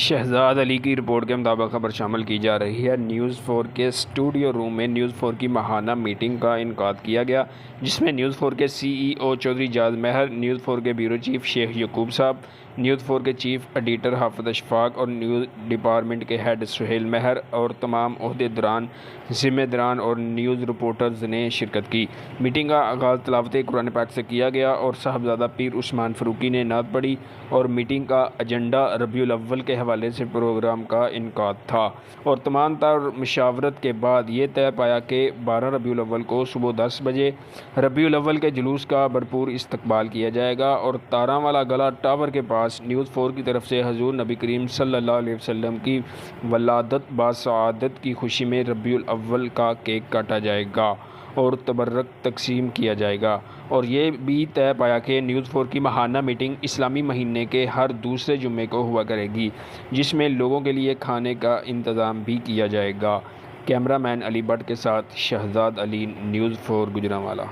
شہزاد علی کی رپورٹ کے مطابق خبر شامل کی جا رہی ہے۔ نیوز 4 کے اسٹوڈیو روم میں نیوز 4 کی ماہانہ میٹنگ کا انعقاد کیا گیا، جس میں نیوز 4 کے سی ای او چودھری جاز مہر، نیوز 4 کے بیورو چیف شیخ یعقوب صاحب، نیوز 4 کے چیف ایڈیٹر حافظ اشفاق اور نیوز ڈپارٹمنٹ کے ہیڈ سہیل مہر اور تمام عہدیداران، ذمہ داران اور نیوز رپورٹرز نے شرکت کی۔ میٹنگ کا آغاز تلاوت قرآن پاک سے کیا گیا اور صاحبزادہ پیر عثمان فاروقی نے نعت پڑھی اور میٹنگ کا ایجنڈا ربیع الاول کے حوالے سے پروگرام کا انعقاد تھا اور تمام تر مشاورت کے بعد یہ طے پایا کہ 12 ربیع الاول کو صبح 10 بجے ربیع الاول کے جلوس کا بھرپور استقبال کیا جائے گا اور تاراں والا گلا ٹاور کے پاس نیوز 4 کی طرف سے حضور نبی کریم صلی اللہ علیہ وسلم کی ولادت باسعادت کی خوشی میں ربیع الاول کا کیک کاٹا جائے گا اور تبرک تقسیم کیا جائے گا، اور یہ بھی طے پایا کہ نیوز 4 کی ماہانہ میٹنگ اسلامی مہینے کے ہر دوسرے جمعے کو ہوا کرے گی، جس میں لوگوں کے لیے کھانے کا انتظام بھی کیا جائے گا۔ کیمرہ مین علی بٹ کے ساتھ شہزاد علی، نیوز 4 گوجرانوالہ۔